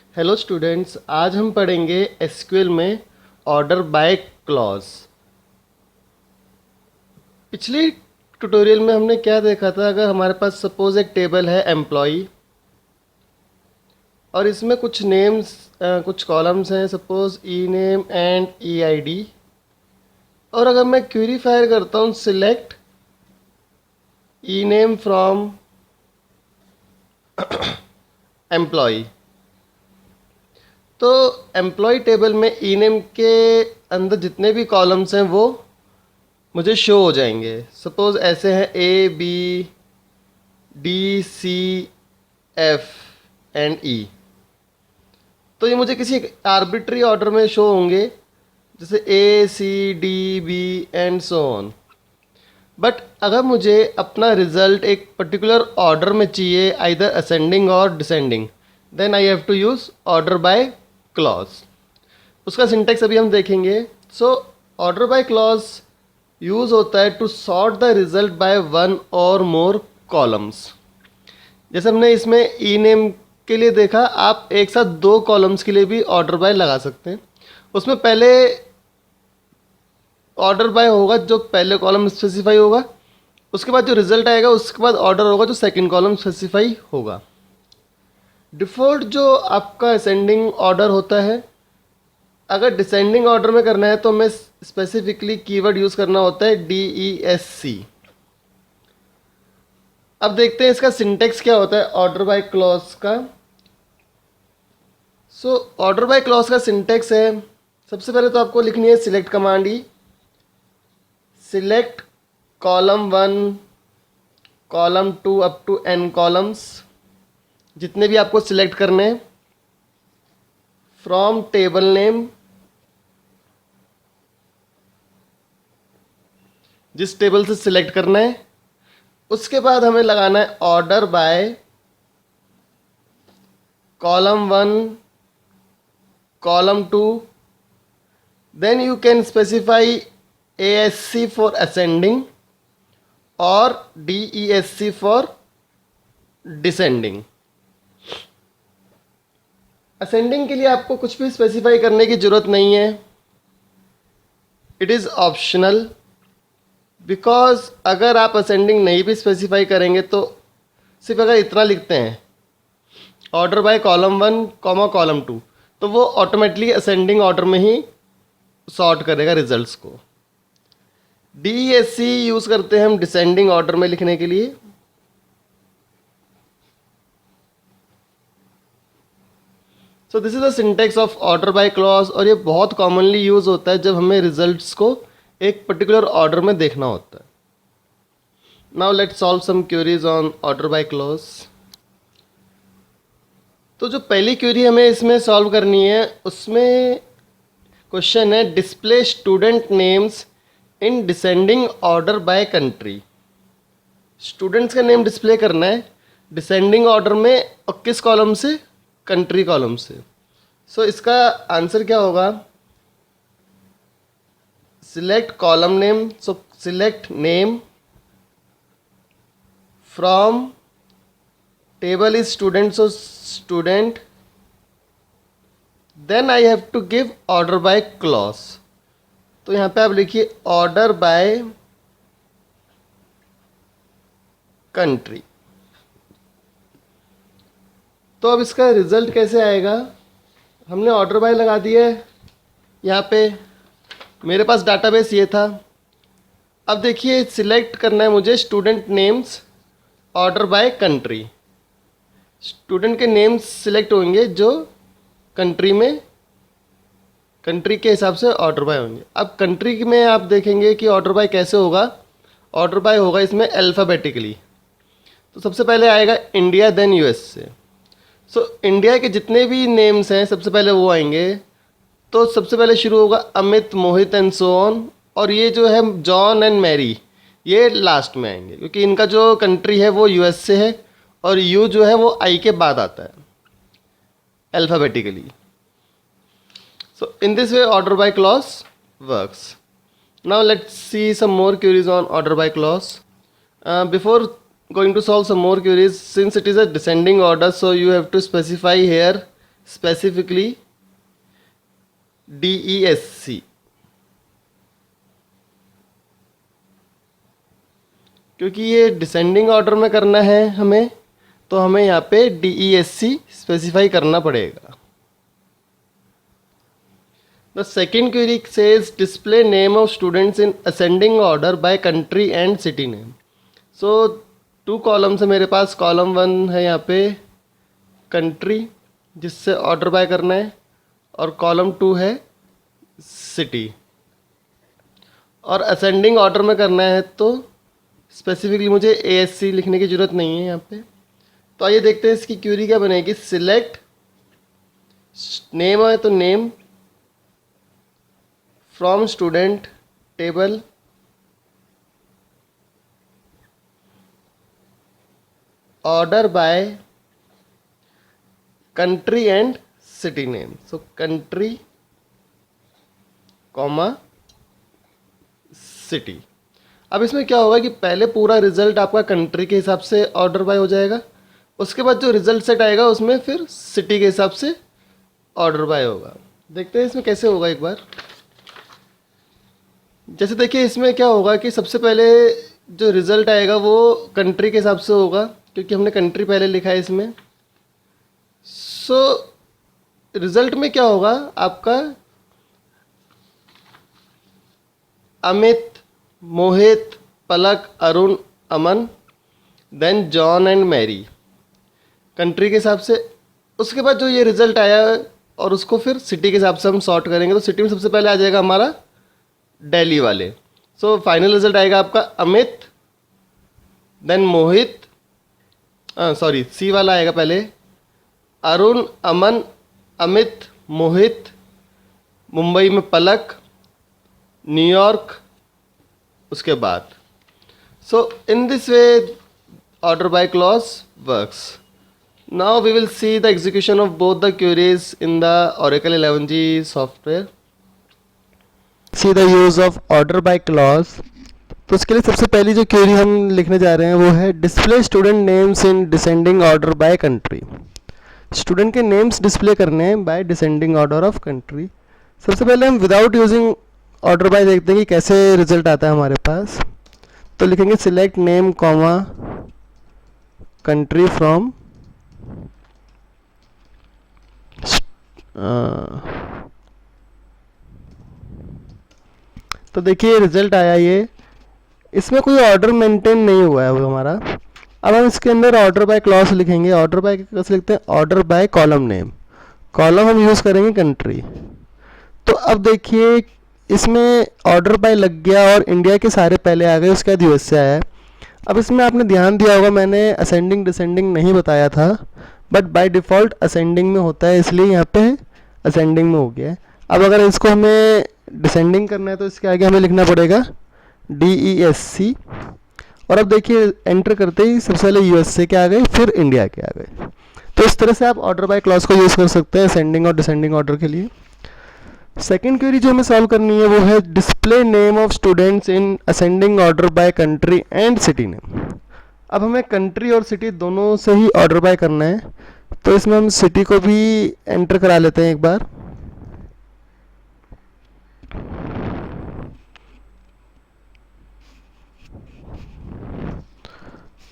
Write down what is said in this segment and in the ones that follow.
Hello students, आज हम पढ़ेंगे एसक्यूएल में ऑर्डर बाय क्लॉज। पिछली ट्यूटोरियल में हमने क्या देखा था? अगर हमारे पास सपोज एक टेबल है एम्प्लॉई और इसमें कुछ नेम्स, कुछ कॉलम्स हैं, suppose E name and E I D. और अगर मैं क्वेरी फायर करता हूँ select E name from employee, तो एम्प्लॉय टेबल में ई नेम के अंदर जितने भी कॉलम्स हैं वो मुझे शो हो जाएंगे। सपोज ऐसे हैं A B D C F and E. तो ये मुझे किसी आर्बिट्री ऑर्डर में शो होंगे, जैसे A C D B and so on. But अगर मुझे अपना रिजल्ट एक पर्टिकुलर ऑर्डर में चाहिए, आइदर असेंडिंग और descending, then I have to use order by clause. उसका सिंटेक्स अभी हम देखेंगे। So order by clause use होता है to sort the result by one और मोर कॉलम्स। जैसे हमने इसमें ई नेम के लिए देखा, आप एक साथ दो कॉलम्स के लिए भी ऑर्डर बाय लगा सकते हैं। उसमें पहले ऑर्डर बाय होगा जो पहले कॉलम स्पेसिफाई होगा, उसके बाद जो रिजल्ट आएगा उसके बाद ऑर्डर होगा जो सेकंड कॉलम स्पेसिफाई होगा। डिफ़ॉल्ट जो आपका असेंडिंग ऑर्डर होता है, अगर डिसेंडिंग ऑर्डर में करना है तो हमें स्पेसिफिकली कीवर्ड यूज़ करना होता है DESC। अब देखते हैं इसका सिंटेक्स क्या होता है ऑर्डर बाय क्लॉज का। सो ऑर्डर बाय क्लॉज का सिंटेक्स है, सबसे पहले तो आपको लिखनी है सिलेक्ट कमांड ही। Select column 1, column 2 up to n columns, जितने भी आपको सिलेक्ट करने हैं, फ्रॉम टेबल नेम, जिस टेबल से सिलेक्ट करना है। उसके बाद हमें लगाना है order by column 1, column 2, then you can specify ASC for ascending और DESC फॉर डिसेंडिंग। असेंडिंग के लिए आपको कुछ भी स्पेसिफाई करने की ज़रूरत नहीं है, इट इज़ ऑप्शनल। बिकॉज अगर आप असेंडिंग नहीं भी स्पेसिफाई करेंगे तो सिर्फ अगर इतना लिखते हैं order by column 1 comma column 2, तो वो ऑटोमेटिकली असेंडिंग ऑर्डर में ही सॉर्ट करेगा रिजल्ट्स को। DESC यूज़ करते हैं हम डिसेंडिंग ऑर्डर में लिखने के लिए। So this is the syntax of order by clause, और ये बहुत कॉमनली यूज़ होता है जब हमें रिजल्ट्स को एक पर्टिकुलर ऑर्डर में देखना होता है। Now let's solve some queries on order by clause. तो जो पहली क्वेरी हमें इसमें सॉल्व करनी है, उसमें क्वेश्चन है display student names in descending order by country. Students का नेम डिस्प्ले करना है डिसेंडिंग ऑर्डर में, और किस कॉलम से? कंट्री कॉलम से। सो इसका आंसर क्या होगा? Select column name, so select name from table is student, so student, then I have to give order by clause. तो यहाँ पे आप लिखिए ऑर्डर बाय कंट्री। तो अब इसका रिजल्ट कैसे आएगा? हमने ऑर्डर बाय लगा दिया है, यहाँ पे मेरे पास डाटाबेस ये था। अब देखिए सिलेक्ट करना है मुझे student names order by country. Student के नेम्स सिलेक्ट होंगे जो कंट्री में, कंट्री के हिसाब से ऑर्डर बाय होंगे। अब कंट्री में आप देखेंगे कि ऑर्डर बाय कैसे होगा। ऑर्डर बाय होगा इसमें अल्फ़ाबेटिकली। तो सबसे पहले आएगा इंडिया, देन USA। सो इंडिया के जितने भी नेम्स हैं सबसे पहले वो आएंगे। तो सबसे पहले शुरू होगा अमित, मोहित एंड सो ऑन, और ये जो है जॉन एंड मैरी, ये लास्ट में आएंगे क्योंकि इनका जो कंट्री है वो USA है, और यू जो है वो I के बाद आता है alphabetically. So in this way order by clause works. Now let's see some more queries on order by clause. Before going to solve some more queries, since it is a descending order, so you have to specify here specifically DESC, क्योंकि ये descending order में करना है हमें, तो हमें यहाँ पे DESC स्पेसिफाई करना पड़ेगा। The second query says display name of students in ascending order by country and city name. So 2 columns है मेरे पास। कॉलम 1 है यहाँ पे कंट्री, जिससे ऑर्डर बाय करना है, और कॉलम 2 है सिटी। और असेंडिंग ऑर्डर में करना है तो स्पेसिफिकली मुझे ASC लिखने की ज़रूरत नहीं है यहाँ पे। तो आइए देखते हैं इसकी क्वेरी क्या बनेगी। सिलेक्ट नेम है तो name from student table order by country and city name. So country comma city. अब इसमें क्या होगा कि पहले पूरा रिजल्ट आपका कंट्री के हिसाब से ऑर्डर बाय हो जाएगा, उसके बाद जो रिजल्ट सेट आएगा उसमें फिर सिटी के हिसाब से ऑर्डर बाय होगा। देखते हैं इसमें कैसे होगा एक बार। जैसे देखिए इसमें क्या होगा कि सबसे पहले जो रिज़ल्ट आएगा वो कंट्री के हिसाब से होगा, क्योंकि हमने कंट्री पहले लिखा है इसमें। सो रिज़ल्ट में क्या होगा आपका Amit, Mohit, Palak, Arun, Aman, then John and Mary country के हिसाब से। उसके बाद जो ये रिज़ल्ट आया और उसको फिर सिटी के हिसाब से हम सॉर्ट करेंगे, तो सिटी में सबसे पहले आ जाएगा हमारा दिल्ली वाले। सो फाइनल रिजल्ट आएगा आपका अमित, देन मोहित, सॉरी सी वाला आएगा पहले, अरुण, अमन, अमित, मोहित, मुंबई में पलक, न्यूयॉर्क उसके बाद। So in this way order by clause works. Now we will see the execution of both the queries in the Oracle 11g software. See the use of order by clause. तो उसके लिए सबसे पहली जो query हम लिखने जा रहे हैं वो है display student names in descending order by country. Student के नेम्स डिस्प्ले करने हैं by descending order of country. सबसे पहले हम विदाउट यूजिंग ऑर्डर बाय देखते हैं कि कैसे रिजल्ट आता है हमारे पास। तो लिखेंगे select name comma country from तो देखिए रिजल्ट आया ये, इसमें कोई ऑर्डर मेंटेन नहीं हुआ है वो हमारा। अब हम इसके अंदर ऑर्डर बाय क्लॉज लिखेंगे। ऑर्डर बाय कैसे लिखते हैं? Order by column name. Column हम यूज़ करेंगे कंट्री। तो अब देखिए इसमें ऑर्डर बाय लग गया और इंडिया के सारे पहले आ गए, उसके बाद यूएसए आया है। अब इसमें आपने ध्यान दिया होगा मैंने असेंडिंग डिसेंडिंग नहीं बताया था, बट बाय डिफ़ॉल्ट असेंडिंग में होता है, इसलिए यहाँ पे असेंडिंग में हो गया है। अब अगर इसको हमें डिसेंडिंग करना है तो इसके आगे हमें लिखना पड़ेगा DESC। और अब देखिए एंटर करते ही सबसे पहले यूएसए के आ गए, फिर इंडिया के आ गए। तो इस तरह से आप ऑर्डर बाय क्लॉज को यूज़ कर सकते हैं असेंडिंग और डिसेंडिंग ऑर्डर के लिए। सेकेंड क्वेरी जो हमें सॉल्व करनी है वो है display name of students in ascending order by country and city name. अब हमें कंट्री और सिटी दोनों से ही ऑर्डर बाय करना है, तो इसमें हम सिटी को भी एंटर करा लेते हैं एक बार।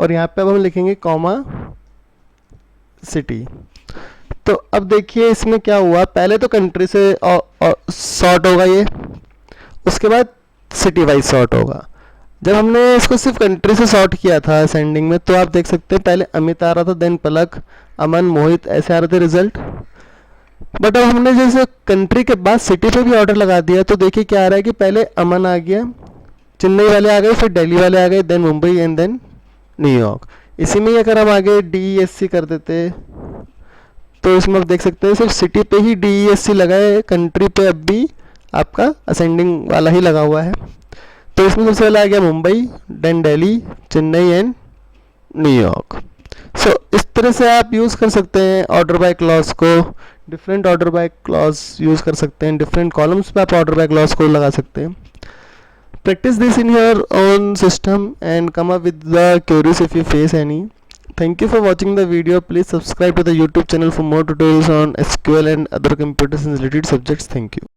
और यहाँ पे अब हम लिखेंगे कॉमा सिटी। तो अब देखिए इसमें क्या हुआ, पहले तो कंट्री से सॉर्ट होगा ये, उसके बाद सिटी वाइज सॉर्ट होगा। जब हमने इसको सिर्फ कंट्री से सॉर्ट किया था असेंडिंग में, तो आप देख सकते हैं पहले अमित आ रहा था, देन पलक, अमन, मोहित, ऐसे आ रहे थे रिजल्ट। बट अब हमने जैसे कंट्री के बाद सिटी पे भी ऑर्डर लगा दिया, तो देखिए क्या आ रहा है कि पहले अमन आ गया, चेन्नई वाले आ गए, फिर दिल्ली वाले आ गए, then Mumbai and then New York. इसी में ही अगर हम आगे DESC कर देते तो इसमें आप देख सकते हैं सिर्फ सिटी पे ही DESC लगा है, कंट्री पे अब भी आपका असेंडिंग वाला ही लगा हुआ है। तो इसमें सबसे पहले आ गया Mumbai, then Delhi, Chennai and New York. So इस तरह से आप यूज़ कर सकते हैं ऑर्डर बाय क्लॉज को, different order by clause use कर सकते हैं, डिफरेंट कॉलम्स पे आप ऑर्डर बाय क्लॉज को लगा सकते हैं। Practice this in your own system and come up with the queries if you face any. Thank you for watching the video. Please subscribe to the YouTube channel for more tutorials on SQL and other computer science related subjects. Thank you.